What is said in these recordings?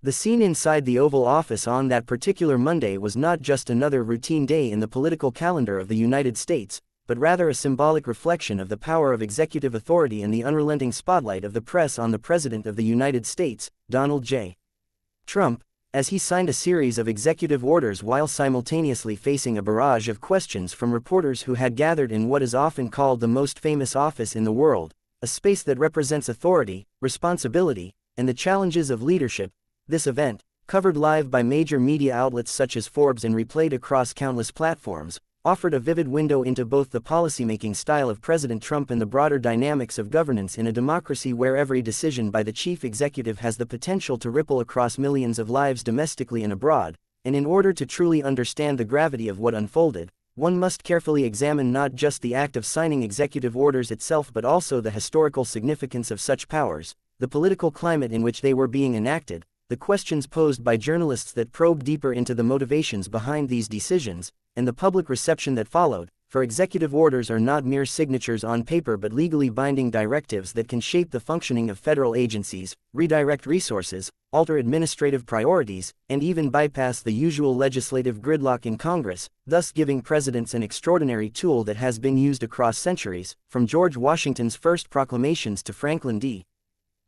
The scene inside the Oval Office on that particular Monday was not just another routine day in the political calendar of the United States, but rather a symbolic reflection of the power of executive authority and the unrelenting spotlight of the press on the President of the United States, Donald J. Trump, as he signed a series of executive orders while simultaneously facing a barrage of questions from reporters who had gathered in what is often called the most famous office in the world, a space that represents authority, responsibility, and the challenges of leadership. This event, covered live by major media outlets such as Forbes and replayed across countless platforms, offered a vivid window into both the policymaking style of President Trump and the broader dynamics of governance in a democracy where every decision by the chief executive has the potential to ripple across millions of lives domestically and abroad. And in order to truly understand the gravity of what unfolded, one must carefully examine not just the act of signing executive orders itself but also the historical significance of such powers, the political climate in which they were being enacted, the questions posed by journalists that probed deeper into the motivations behind these decisions, and the public reception that followed. For executive orders are not mere signatures on paper but legally binding directives that can shape the functioning of federal agencies, redirect resources, alter administrative priorities, and even bypass the usual legislative gridlock in Congress, thus giving presidents an extraordinary tool that has been used across centuries, from George Washington's first proclamations to Franklin D.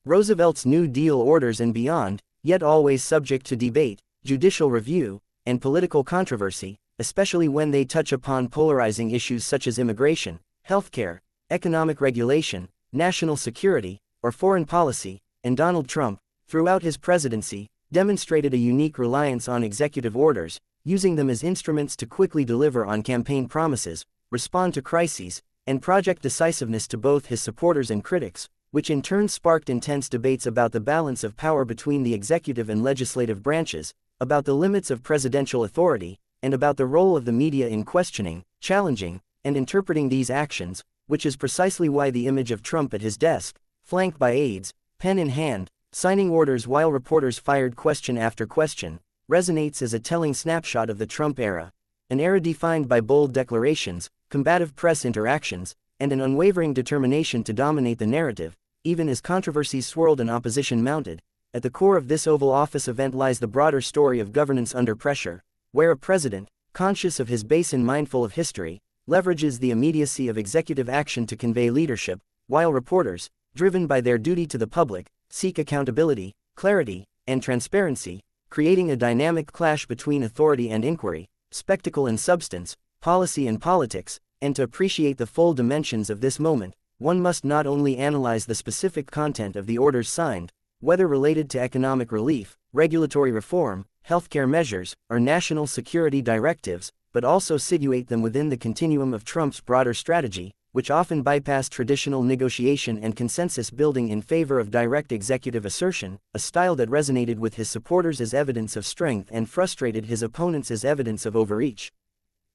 Roosevelt's New Deal orders and beyond, yet always subject to debate, judicial review, and political controversy, especially when they touch upon polarizing issues such as immigration, healthcare, economic regulation, national security, or foreign policy. And Donald Trump, throughout his presidency, demonstrated a unique reliance on executive orders, using them as instruments to quickly deliver on campaign promises, respond to crises, and project decisiveness to both his supporters and critics, which in turn sparked intense debates about the balance of power between the executive and legislative branches, about the limits of presidential authority, and about the role of the media in questioning, challenging, and interpreting these actions, which is precisely why the image of Trump at his desk, flanked by aides, pen in hand, signing orders while reporters fired question after question, resonates as a telling snapshot of the Trump era, an era defined by bold declarations, combative press interactions, and an unwavering determination to dominate the narrative, even as controversies swirled and opposition mounted. At the core of this Oval Office event lies the broader story of governance under pressure, where a president, conscious of his base and mindful of history, leverages the immediacy of executive action to convey leadership, while reporters, driven by their duty to the public, seek accountability, clarity, and transparency, creating a dynamic clash between authority and inquiry, spectacle and substance, policy and politics. And to appreciate the full dimensions of this moment, one must not only analyze the specific content of the orders signed, whether related to economic relief, regulatory reform, healthcare measures, or national security directives, but also situate them within the continuum of Trump's broader strategy, which often bypassed traditional negotiation and consensus building in favor of direct executive assertion, a style that resonated with his supporters as evidence of strength and frustrated his opponents as evidence of overreach.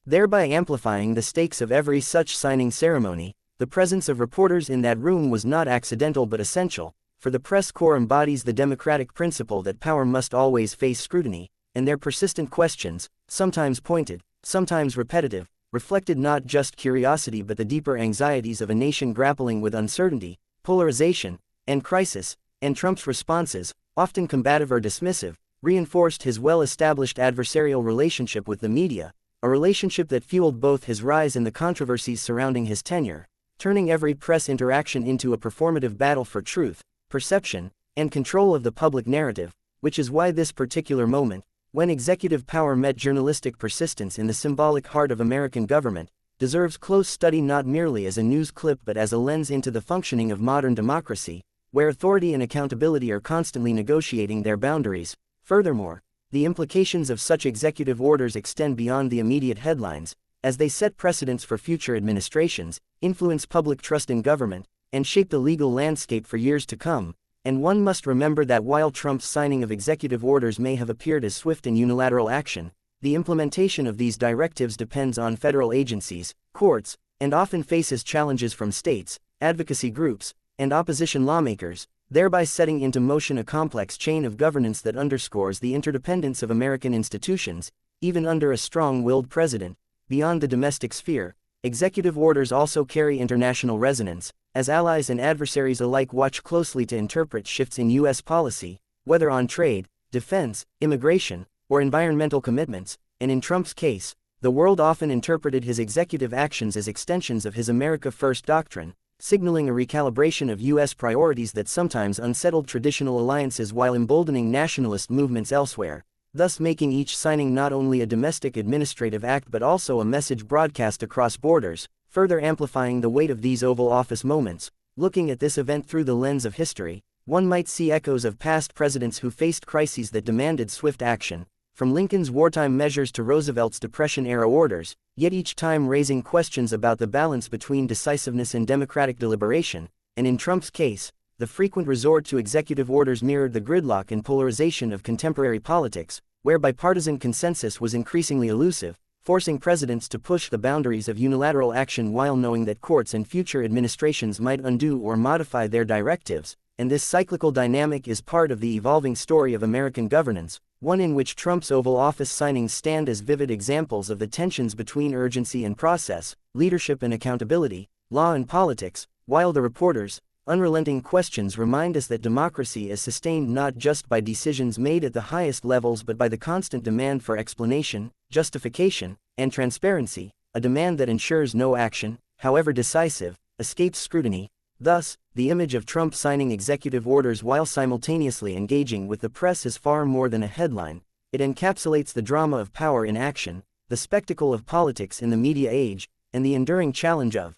Thereby amplifying the stakes of every such signing ceremony. The presence of reporters in that room was not accidental but essential, for the press corps embodies the democratic principle that power must always face scrutiny, and their persistent questions, sometimes pointed, sometimes repetitive, reflected not just curiosity but the deeper anxieties of a nation grappling with uncertainty, polarization, and crisis. And Trump's responses, often combative or dismissive, reinforced his well-established adversarial relationship with the media, a relationship that fueled both his rise and the controversies surrounding his tenure, turning every press interaction into a performative battle for truth, perception, and control of the public narrative, which is why this particular moment, when executive power met journalistic persistence in the symbolic heart of American government, deserves close study not merely as a news clip but as a lens into the functioning of modern democracy, where authority and accountability are constantly negotiating their boundaries. Furthermore, the implications of such executive orders extend beyond the immediate headlines, as they set precedents for future administrations, influence public trust in government, and shape the legal landscape for years to come. And one must remember that while Trump's signing of executive orders may have appeared as swift and unilateral action, the implementation of these directives depends on federal agencies, courts, and often faces challenges from states, advocacy groups, and opposition lawmakers, thereby setting into motion a complex chain of governance that underscores the interdependence of American institutions. Even under a strong-willed president. Beyond the domestic sphere, executive orders also carry international resonance, as allies and adversaries alike watch closely to interpret shifts in U.S. policy, whether on trade, defense, immigration, or environmental commitments, and in Trump's case, the world often interpreted his executive actions as extensions of his America First doctrine, signaling a recalibration of U.S. priorities that sometimes unsettled traditional alliances while emboldening nationalist movements elsewhere, thus making each signing not only a domestic administrative act but also a message broadcast across borders, further amplifying the weight of these Oval Office moments. Looking at this event through the lens of history, one might see echoes of past presidents who faced crises that demanded swift action, from Lincoln's wartime measures to Roosevelt's Depression-era orders, yet each time raising questions about the balance between decisiveness and democratic deliberation, and in Trump's case, the frequent resort to executive orders mirrored the gridlock and polarization of contemporary politics, where bipartisan consensus was increasingly elusive, forcing presidents to push the boundaries of unilateral action while knowing that courts and future administrations might undo or modify their directives. And this cyclical dynamic is part of the evolving story of American governance, one in which Trump's Oval Office signings stand as vivid examples of the tensions between urgency and process, leadership and accountability, law and politics, while the reporters' unrelenting questions remind us that democracy is sustained not just by decisions made at the highest levels but by the constant demand for explanation, justification, and transparency, a demand that ensures no action, however decisive, escapes scrutiny. Thus, the image of Trump signing executive orders while simultaneously engaging with the press is far more than a headline. It encapsulates the drama of power in action, the spectacle of politics in the media age, and the enduring challenge of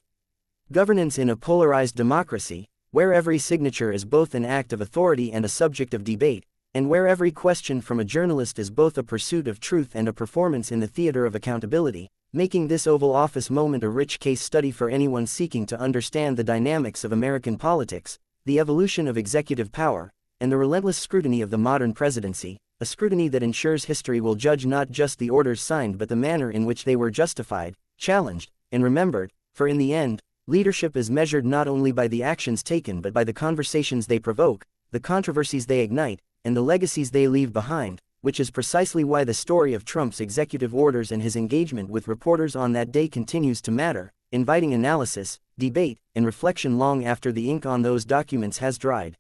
governance in a polarized democracy, where every signature is both an act of authority and a subject of debate, and where every question from a journalist is both a pursuit of truth and a performance in the theater of accountability, making this Oval Office moment a rich case study for anyone seeking to understand the dynamics of American politics, the evolution of executive power, and the relentless scrutiny of the modern presidency, a scrutiny that ensures history will judge not just the orders signed but the manner in which they were justified, challenged, and remembered, for in the end, leadership is measured not only by the actions taken but by the conversations they provoke, the controversies they ignite, and the legacies they leave behind, which is precisely why the story of Trump's executive orders and his engagement with reporters on that day continues to matter, inviting analysis, debate, and reflection long after the ink on those documents has dried.